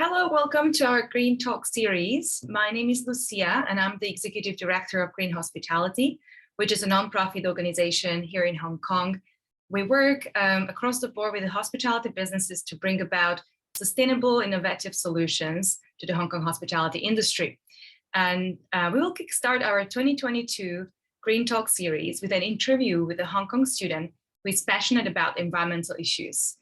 Hello, welcome to our Green Talk series. My name is Lucia, and I'm the Executive Director of Green Hospitality, which is a nonprofit organization here in Hong Kong. We work across the board with the hospitality businesses to bring about sustainable, innovative solutions to the Hong Kong hospitality industry. And we will kickstart our 2022 Green Talk series with an interview with a Hong Kong student who is passionate about environmental issues.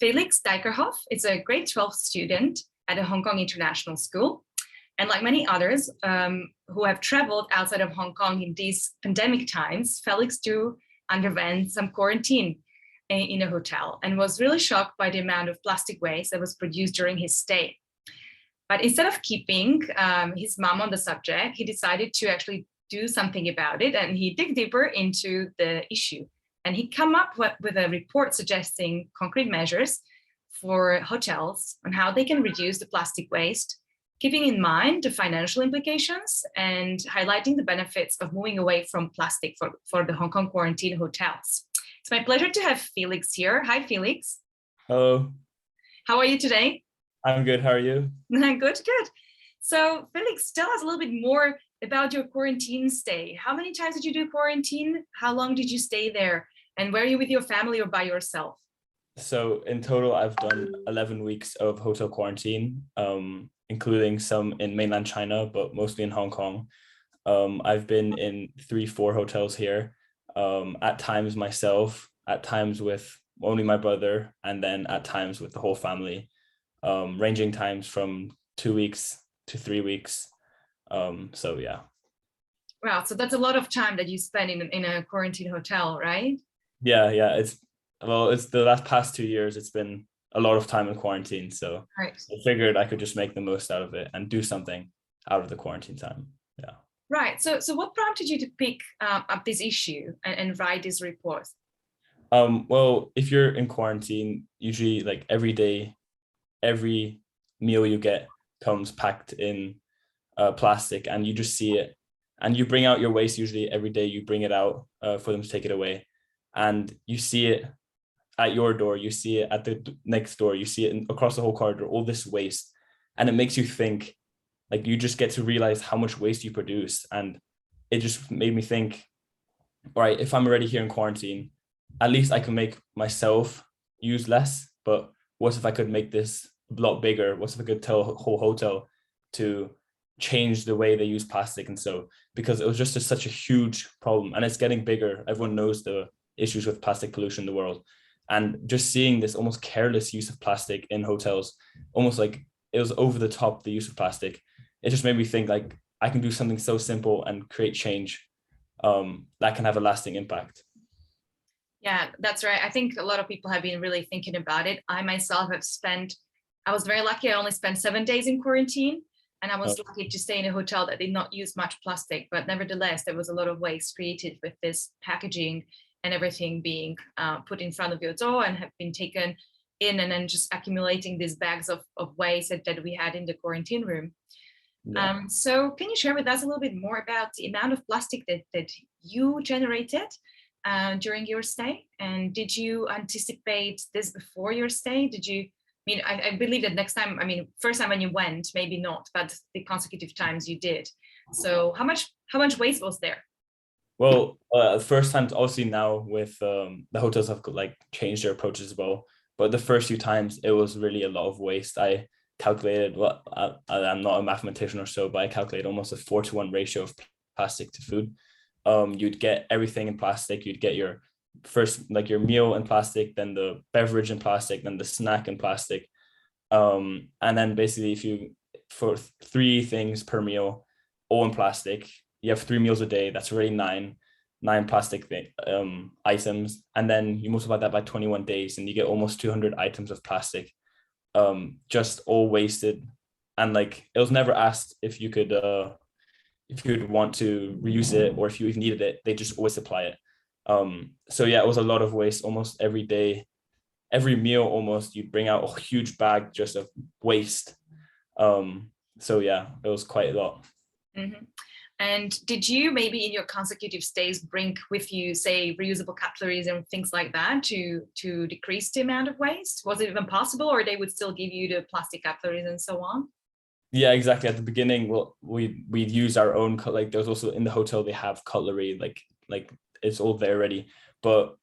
Felix Dyckerhof is a grade 12 student at the Hong Kong International School. And like many others who have traveled outside of Hong Kong in these pandemic times, Felix too underwent some quarantine in a hotel and was really shocked by the amount of plastic waste that was produced during his stay. But instead of keeping his mum on the subject, he decided to actually do something about it, and he dig deeper into the issue. And he come up with a report suggesting concrete measures for hotels on how they can reduce the plastic waste, keeping in mind the financial implications and highlighting the benefits of moving away from plastic for the Hong Kong quarantine hotels. It's my pleasure to have Felix here. Hi, Felix. Hello. How are you today? I'm good. How are you? Good. So, Felix, tell us a little bit more about your quarantine stay. How many times did you do quarantine? How long did you stay there? And were you with your family or by yourself? So in total, I've done 11 weeks of hotel quarantine, including some in mainland China, but mostly in Hong Kong. I've been in 3-4 hotels here, at times myself, at times with only my brother, and then at times with the whole family, ranging times from 2 weeks to 3 weeks. So yeah. Wow, so that's a lot of time that you spend in a quarantine hotel, right? Yeah. It's the past 2 years, it's been a lot of time in quarantine. So right. I figured I could just make the most out of it and do something out of the quarantine time. Yeah. Right. So what prompted you to pick up this issue and write this report? Well, if you're in quarantine, usually like every day, every meal you get comes packed in plastic, and you just see it. And you bring out your waste usually every day. You bring it out for them to take it away. And you see it at your door, you see it at the next door, you see it across the whole corridor, all this waste. And it makes you think, like, you just get to realize how much waste you produce. And it just made me think, all right, if I'm already here in quarantine, at least I can make myself use less. But what if I could make this a lot bigger? What if I could tell a whole hotel to change the way they use plastic? And so, because it was just such a huge problem, and it's getting bigger. Everyone knows the issues with plastic pollution in the world, and just seeing this almost careless use of plastic in hotels, almost like it was over the top, the use of plastic. It just made me think, like, I can do something so simple and create change that can have a lasting impact. Yeah, that's right. I think a lot of people have been really thinking about it. I myself I was very lucky. I only spent 7 days in quarantine, and I was lucky to stay in a hotel that did not use much plastic, but nevertheless, there was a lot of waste created with this packaging and everything being put in front of your door and have been taken in, and then just accumulating these bags of waste that we had in the quarantine room. Yeah. So can you share with us a little bit more about the amount of plastic that you generated during your stay? And did you anticipate this before your stay? I believe that first time when you went, maybe not, but the consecutive times you did. So how much waste was there? Well, first time, obviously now with the hotels have like changed their approaches as well. But the first few times, it was really a lot of waste. I calculated, I'm not a mathematician or so, but I calculated almost a 4-to-1 ratio of plastic to food. You'd get everything in plastic. You'd get your first, like, your meal in plastic, then the beverage in plastic, then the snack in plastic. And then basically for 3 things per meal, all in plastic, you have 3 meals a day. That's already nine plastic items. And then you multiply that by 21 days and you get almost 200 items of plastic, just all wasted. And like, it was never asked if you could want to reuse it or if you even needed it. They just always supply it. So yeah, it was a lot of waste almost every day. Every meal almost, you'd bring out a huge bag just of waste. So yeah, it was quite a lot. Mm-hmm. And did you maybe in your consecutive stays bring with you, say, reusable cutleries and things like that to decrease the amount of waste? Was it even possible, or they would still give you the plastic cutleries and so on? Yeah, exactly. At the beginning, well, we'd use our own like there's also in the hotel they have cutlery, like it's all there already. But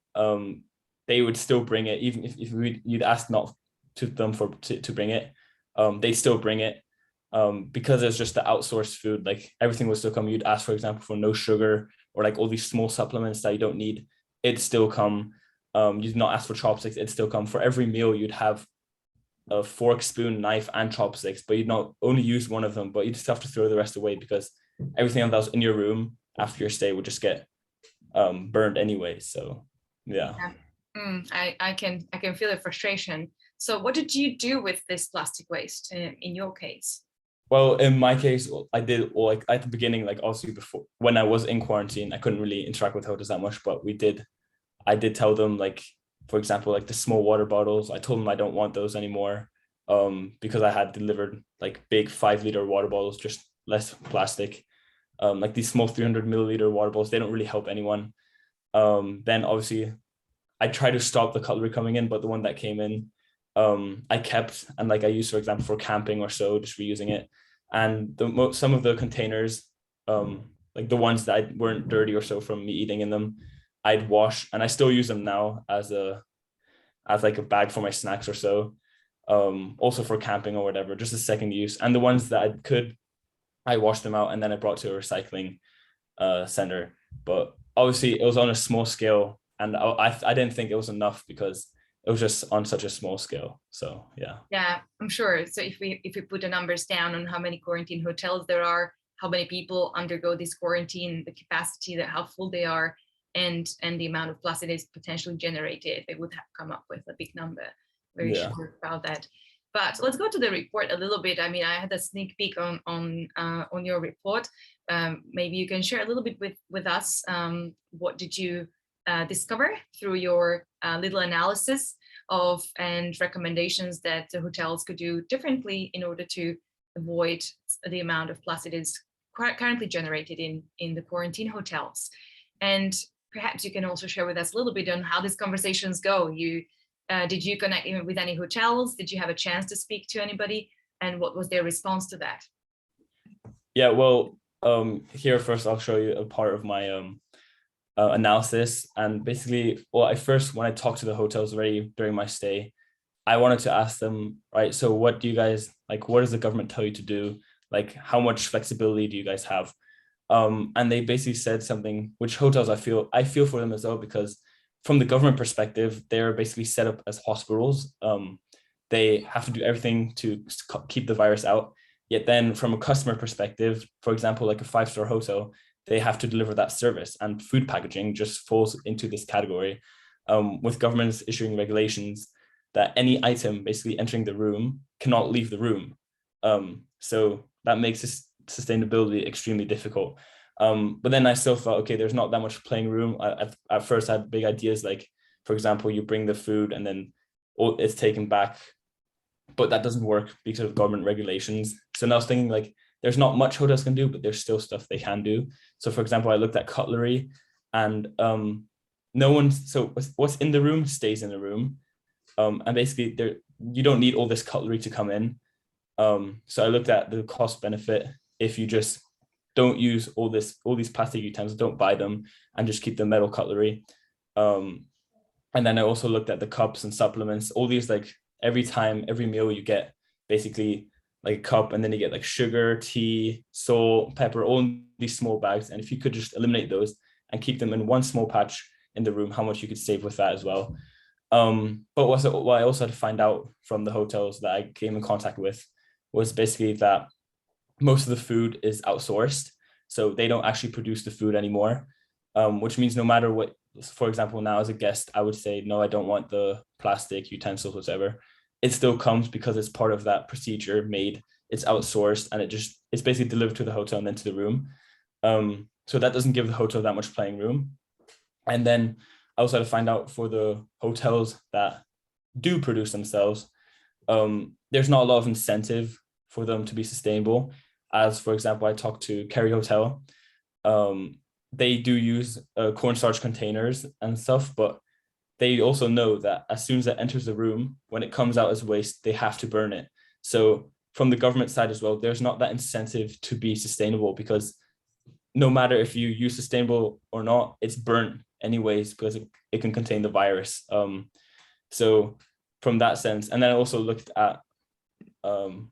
they would still bring it, even if you'd ask not to them to bring it, they'd still bring it. Because it's just the outsourced food, like everything would still come. You'd ask, for example, for no sugar or like all these small supplements that you don't need, it'd still come. You'd not ask for chopsticks, it'd still come. For every meal, you'd have a fork, spoon, knife, and chopsticks, but you'd not only use one of them, but you just have to throw the rest away because everything else that was in your room after your stay would just get burned anyway. So yeah. I can feel the frustration. So what did you do with this plastic waste in your case? Well, in my case, I did like at the beginning, like obviously before when I was in quarantine, I couldn't really interact with hotels that much, but I did tell them, like, for example, like the small water bottles, I told them I don't want those anymore, because I had delivered like big 5 liter water bottles, just less plastic. Like these small 300 milliliter water bottles, they don't really help anyone. Then obviously I tried to stop the cutlery coming in, but the one that came in, I kept, and like I used, for example, for camping or so, just reusing it. And some of the containers, like the ones that weren't dirty or so from me eating in them, I'd wash, and I still use them now as like a bag for my snacks or so. Also for camping or whatever, just a second use. And the ones that I washed them out and then I brought to a recycling center. But obviously it was on a small scale, and I didn't think it was enough because it was just on such a small scale. So Yeah, I'm sure. So if we put the numbers down on how many quarantine hotels there are, how many people undergo this quarantine, the capacity, that how full they are, and the amount of plastic is potentially generated, they would have come up with a big number. Very sure about that. But let's go to the report a little bit. I mean, I had a sneak peek on your report. Maybe you can share a little bit with us. What did you discover through your little analysis of and recommendations that the hotels could do differently in order to avoid the amount of plastic is currently generated in the quarantine hotels? And perhaps you can also share with us a little bit on how these conversations go. Did you connect with any hotels? Did you have a chance to speak to anybody? And what was their response to that? Yeah, well, here first I'll show you a part of my analysis. And basically, well, when I talked to the hotels already during my stay, I wanted to ask them, right, so what do you guys like, what does the government tell you to do? Like, how much flexibility do you guys have? And they basically said something which hotels I feel for them as well, because from the government perspective, they're basically set up as hospitals. They have to do everything to keep the virus out. Yet then from a customer perspective, for example, like a 5-star hotel, they have to deliver that service, and food packaging just falls into this category, with governments issuing regulations that any item basically entering the room cannot leave the room. So that makes this sustainability extremely difficult. But then I still thought, okay, there's not that much playing room. At first I had big ideas, like, for example, you bring the food and then it's taken back, but that doesn't work because of government regulations. So now I was thinking, like, there's not much hotels can do, but there's still stuff they can do. So for example, I looked at cutlery, and so what's in the room stays in the room. And basically you don't need all this cutlery to come in. So I looked at the cost benefit. If you just don't use all these plastic utensils, don't buy them, and just keep the metal cutlery. And then I also looked at the cups and supplements, all these, like, every meal you get basically like a cup, and then you get like sugar, tea, salt, pepper, all these small bags. And if you could just eliminate those and keep them in one small patch in the room, how much you could save with that as well. But what I also had to find out from the hotels that I came in contact with was basically that most of the food is outsourced. So they don't actually produce the food anymore, which means no matter what, for example, now as a guest, I would say, no, I don't want the plastic utensils, whatever. It still comes because it's part of that procedure made. It's outsourced, and it's basically delivered to the hotel and then to the room. So that doesn't give the hotel that much playing room. And then I also had to find out for the hotels that do produce themselves, there's not a lot of incentive for them to be sustainable. As for example, I talked to Kerry Hotel. they do use cornstarch containers and stuff, but they also know that as soon as it enters the room, when it comes out as waste, they have to burn it. So from the government side as well, there's not that incentive to be sustainable, because no matter if you use sustainable or not, it's burnt anyways, because it can contain the virus. So from that sense, and then I also looked at, then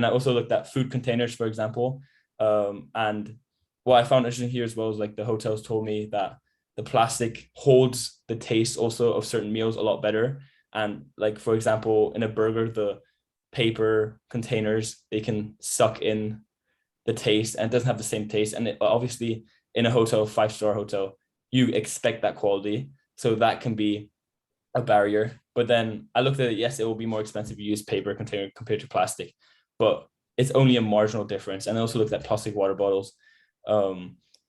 I also looked at food containers, for example. And what I found interesting here as well is like the hotels told me that the plastic holds the taste also of certain meals a lot better. And like, for example, in a burger, the paper containers, they can suck in the taste and it doesn't have the same taste. And obviously in a hotel, 5-star hotel, you expect that quality. So that can be a barrier. But then I looked at it, yes, it will be more expensive to use paper container compared to plastic, but it's only a marginal difference. And I also looked at plastic water bottles,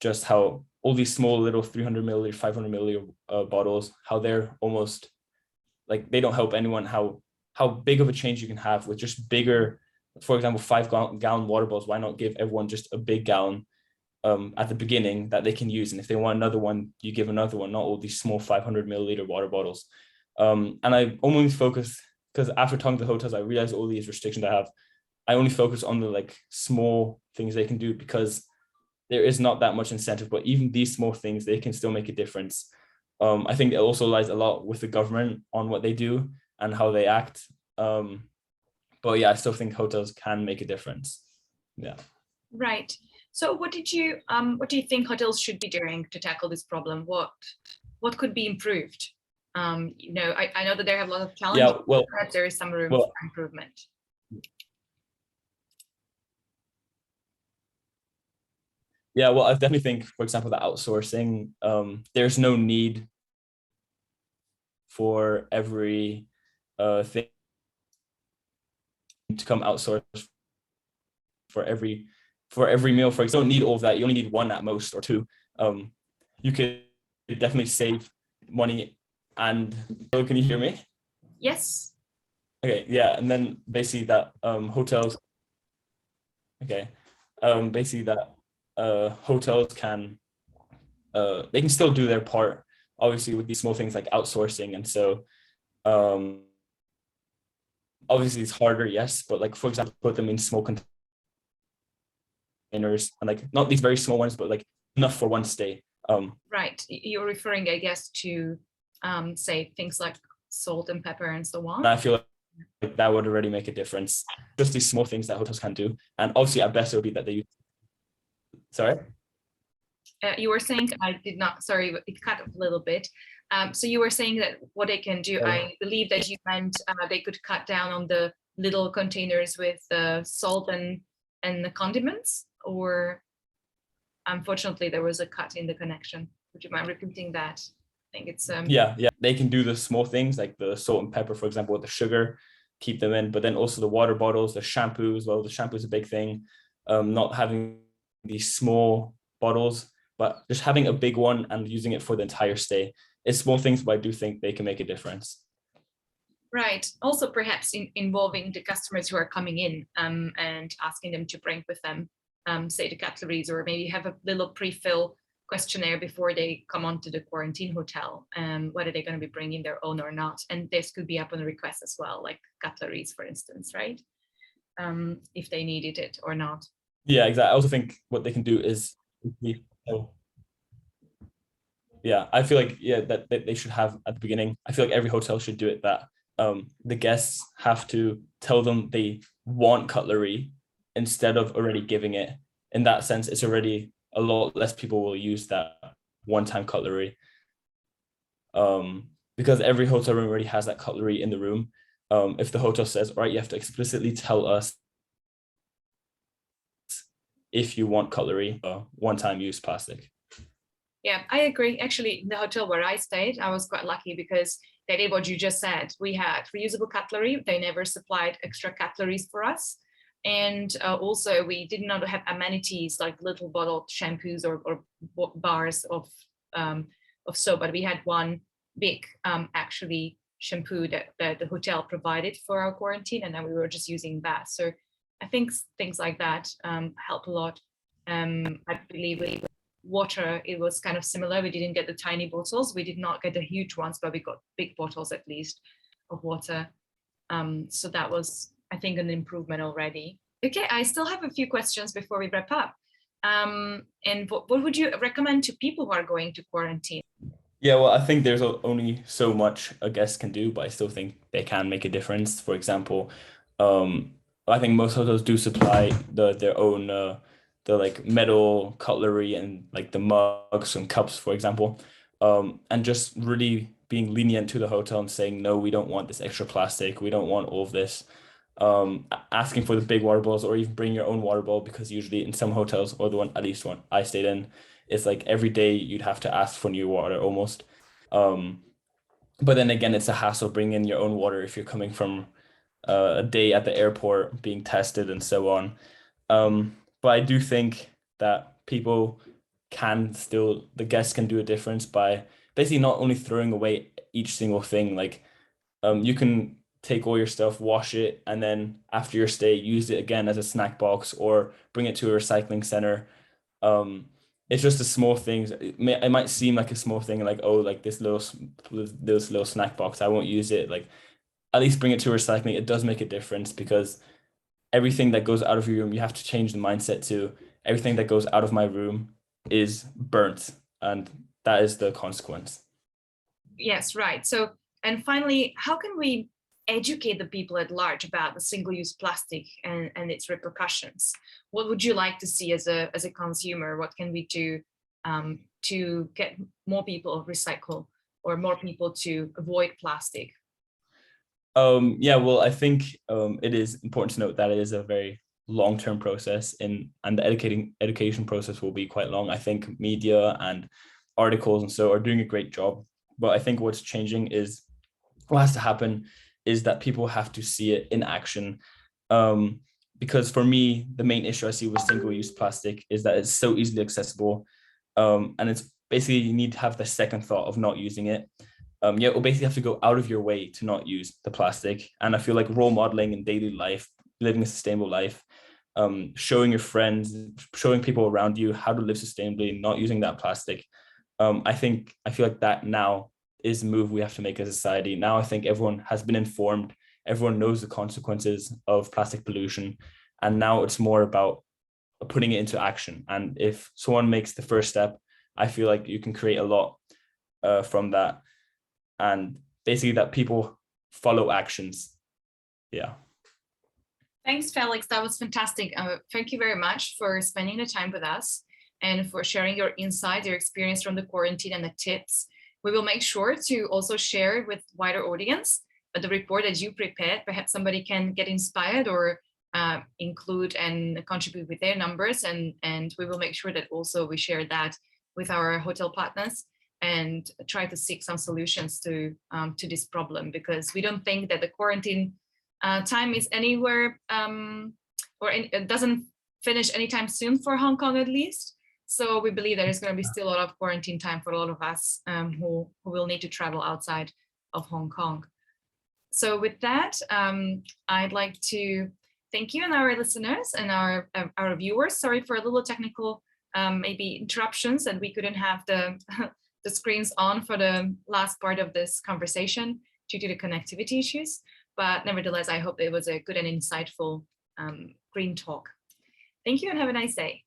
just how all these small little 300 milliliter, 500 milliliter bottles, how they're almost like, they don't help anyone, how big of a change you can have with just bigger, for example, 5-gallon water bottles. Why not give everyone just a big gallon at the beginning that they can use? And if they want another one, you give another one, not all these small 500 milliliter water bottles. And I only focus, because after talking to the hotels, I realized all these restrictions I have, I only focus on the like small things they can do, because there is not that much incentive, but even these small things, they can still make a difference. I think it also lies a lot with the government on what they do and how they act. But yeah, I still think hotels can make a difference. Yeah. Right. So what do you think hotels should be doing to tackle this problem? What could be improved? I know that they have a lot of challenges, but perhaps there is some room for improvement. Yeah, well, I definitely think, for example, the outsourcing, there's no need for every thing to come outsourced for every meal. For example, you don't need all of that. You only need one at most, or two. You could definitely save money. And can you hear me? Yes. Okay, yeah, and then basically that hotels. Okay, basically that hotels can they can still do their part, obviously, with these small things like outsourcing. And so obviously it's harder, yes, but like, for example, put them in small containers, and like not these very small ones, but like enough for one stay. Right, you're referring, I guess, to say things like salt and pepper and so on. And I feel like that would already make a difference. Just these small things that hotels can do. And obviously at best it would be that they use. Sorry? You were saying, I did not, sorry, it cut a little bit. So you were saying that what they can do, I believe that you meant they could cut down on the little containers with salt and the condiments, or unfortunately there was a cut in the connection. Would you mind repeating that? I think it's yeah, they can do the small things like the salt and pepper, for example, with the sugar, keep them in, but then also the water bottles, the shampoo as well. The shampoo is a big thing. Not having these small bottles, but just having a big one and using it for the entire stay. It's small things, but I do think they can make a difference. Right. Also, perhaps involving the customers who are coming in and asking them to bring with them, say, the cutleries, or maybe have a little pre-fill questionnaire before they come onto the quarantine hotel, whether they're going to be bringing their own or not. And this could be upon request as well, like cutleries, for instance, right? If they needed it or not. Yeah, exactly. I also think what they can do is, yeah, I feel like, yeah, that they should have at the beginning. I feel like every hotel should do it, that the guests have to tell them they want cutlery instead of already giving it. In that sense, it's already a lot less people will use that one-time cutlery, because every hotel room already has that cutlery in the room. If the hotel says, all right, you have to explicitly tell us if you want cutlery, one-time use plastic. Yeah, I agree. Actually, in the hotel where I stayed, I was quite lucky because they did what you just said. We had reusable cutlery. They never supplied extra cutleries for us. And also we did not have amenities like little bottled shampoos or bars of soap, but we had one big actually shampoo that the hotel provided for our quarantine, and then we were just using that. So I think things like that help a lot. I believe with water, it was kind of similar. We didn't get the tiny bottles. We did not get the huge ones, but we got big bottles at least of water. So that was, I think, an improvement already. Okay, I still have a few questions before we wrap up. And what would you recommend to people who are going to quarantine? Yeah, well, I think there's only so much a guest can do, but I still think they can make a difference. For example, um, I think most hotels do supply their own the like metal cutlery and like the mugs and cups, for example. And just really being lenient to the hotel and saying, no, we don't want this extra plastic. We don't want all of this. Asking for the big water bottles or even bring your own water bottle, because usually in some hotels, or the one, at least one I stayed in, it's like every day you'd have to ask for new water almost. Um, but then again, it's a hassle bringing in your own water if you're coming from a day at the airport being tested and so on. But I do think that people can still, the guests can do a difference by basically not only throwing away each single thing. Like, you can take all your stuff, wash it, and then after your stay, use it again as a snack box or bring it to a recycling center. It's just the small things. It might seem like a small thing, like, oh, like this little snack box, I won't use it. Like, at least bring it to recycling. It does make a difference, because everything that goes out of your room, you have to change the mindset to everything that goes out of my room is burnt, and that is the consequence. Yes, right. So, and finally, how can we educate the people at large about the single-use plastic and its repercussions? What would you like to see as a consumer? What can we do to get more people recycle, or more people to avoid plastic? Yeah, well, I think it is important to note that it is a very long-term process, and the education process will be quite long. I think media and articles and so are doing a great job, but I think what's changing is, what has to happen is that people have to see it in action. Because for me, the main issue I see with single-use plastic is that it's so easily accessible, and it's basically, you need to have the second thought of not using it. Yeah, we'll basically have to go out of your way to not use the plastic. And I feel like role modeling in daily life, living a sustainable life, showing your friends, showing people around you how to live sustainably, not using that plastic. I feel like that now is the move we have to make as a society. Now I think everyone has been informed, everyone knows the consequences of plastic pollution, and now it's more about putting it into action. And if someone makes the first step, I feel like you can create a lot from that, and basically that people follow actions. Yeah. Thanks, Felix. That was fantastic. Thank you very much for spending the time with us and for sharing your insights, your experience from the quarantine, and the tips. We will make sure to also share with wider audience the report that you prepared. Perhaps somebody can get inspired or include and contribute with their numbers. And we will make sure that also we share that with our hotel partners and try to seek some solutions to this problem, because we don't think that the quarantine time is anywhere it doesn't finish anytime soon for Hong Kong, at least. So we believe there is going to be still a lot of quarantine time for a lot of us who will need to travel outside of Hong Kong. So with that, I'd like to thank you and our listeners and our viewers. Sorry for a little technical maybe interruptions, and we couldn't have the the screens on for the last part of this conversation due to the connectivity issues. But nevertheless, I hope it was a good and insightful green talk. Thank you and have a nice day.